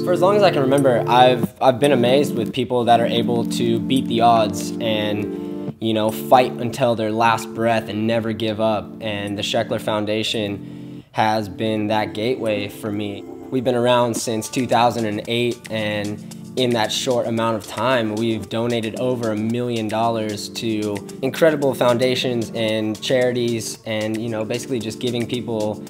For as long as I can remember, I've been amazed with people that are able to beat the odds and, you know, fight until their last breath and never give up. And the Sheckler Foundation has been that gateway for me. We've been around since 2008, and in that short amount of time, we've donated over $1 million to incredible foundations and charities, and, you know, basically just giving people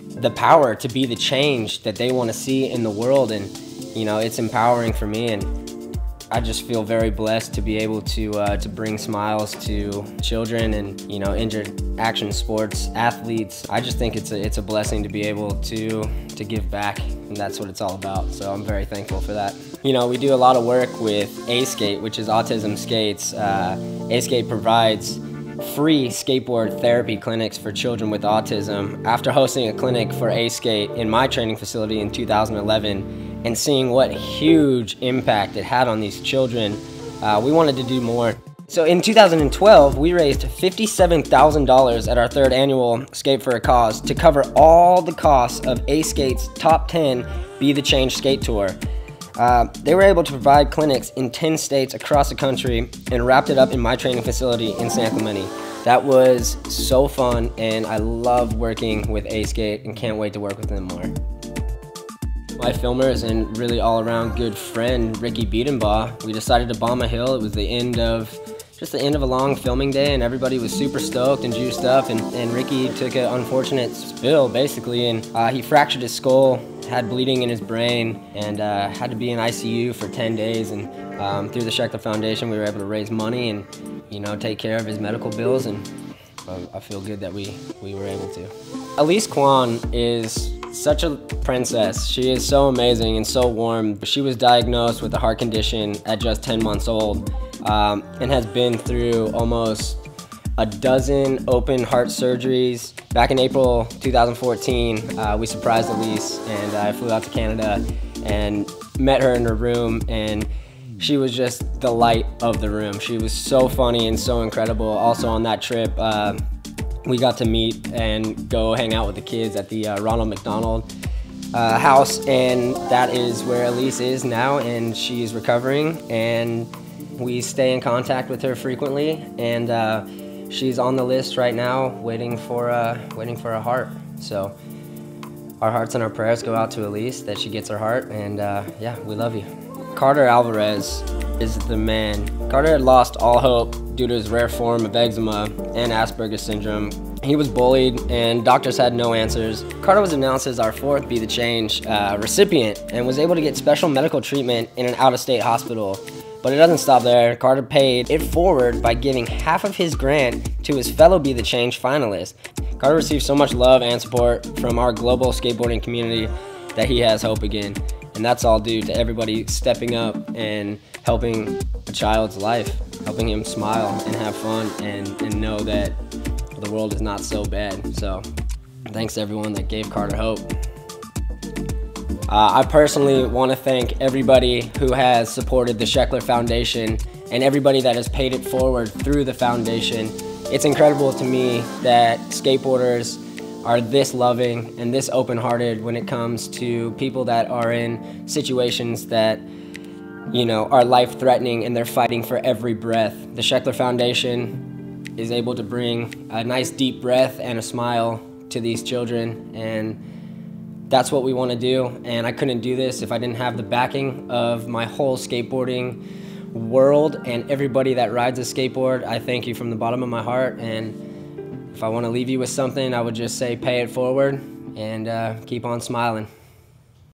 the power to be the change that they want to see in the world. And, you know, it's empowering for me, and I just feel very blessed to be able to bring smiles to children and, you know, injured action sports athletes. I just think it's a blessing to be able to give back, and that's what it's all about. So I'm very thankful for that. You know, we do a lot of work with A-Skate, which is Autism Skates. A-Skate provides free skateboard therapy clinics for children with autism. After hosting a clinic for A-Skate in my training facility in 2011 and seeing what huge impact it had on these children, we wanted to do more. So in 2012, we raised $57,000 at our third annual Skate for a Cause to cover all the costs of A-Skate's top 10 Be the Change skate tour. They were able to provide clinics in 10 states across the country and wrapped it up in my training facility in San Clemente. That was so fun, and I love working with A-Skate and can't wait to work with them more. My filmers and really all-around good friend, Ricky Biedenbaugh, we decided to bomb a hill. It was the end of a long filming day, and everybody was super stoked and juiced up, and Ricky took an unfortunate spill, basically, and he fractured his skull, had bleeding in his brain, and had to be in ICU for 10 days, and through the Sheckler Foundation, we were able to raise money and, you know, take care of his medical bills, and I feel good that we were able to. Elise Kwan is such a princess. She is so amazing and so warm. She was diagnosed with a heart condition at just 10 months old, and has been through almost a dozen open heart surgeries. Back in April 2014, we surprised Elise, and I flew out to Canada and met her in her room, and she was just the light of the room. She was so funny and so incredible. Also on that trip, we got to meet and go hang out with the kids at the Ronald McDonald house, and that is where Elise is now, and she's recovering, and we stay in contact with her frequently, and she's on the list right now waiting for a heart. So our hearts and our prayers go out to Elise that she gets her heart, and yeah, we love you. Carter Alvarez is the man. Carter had lost all hope due to his rare form of eczema and Asperger's syndrome. He was bullied, and doctors had no answers. Carter was announced as our fourth Be the Change recipient and was able to get special medical treatment in an out-of-state hospital. But it doesn't stop there. Carter paid it forward by giving half of his grant to his fellow Be the Change finalists. Carter received so much love and support from our global skateboarding community that he has hope again. And that's all due to everybody stepping up and helping a child's life, helping him smile and have fun and know that the world is not so bad. So thanks to everyone that gave Carter hope. I personally want to thank everybody who has supported the Sheckler Foundation and everybody that has paid it forward through the foundation. It's incredible to me that skateboarders are this loving and this open-hearted when it comes to people that are in situations that, you know, are life-threatening, and they're fighting for every breath. The Sheckler Foundation is able to bring a nice deep breath and a smile to these children, and that's what we want to do. And I couldn't do this if I didn't have the backing of my whole skateboarding world and everybody that rides a skateboard. I thank you from the bottom of my heart, and if I want to leave you with something, I would just say pay it forward and keep on smiling.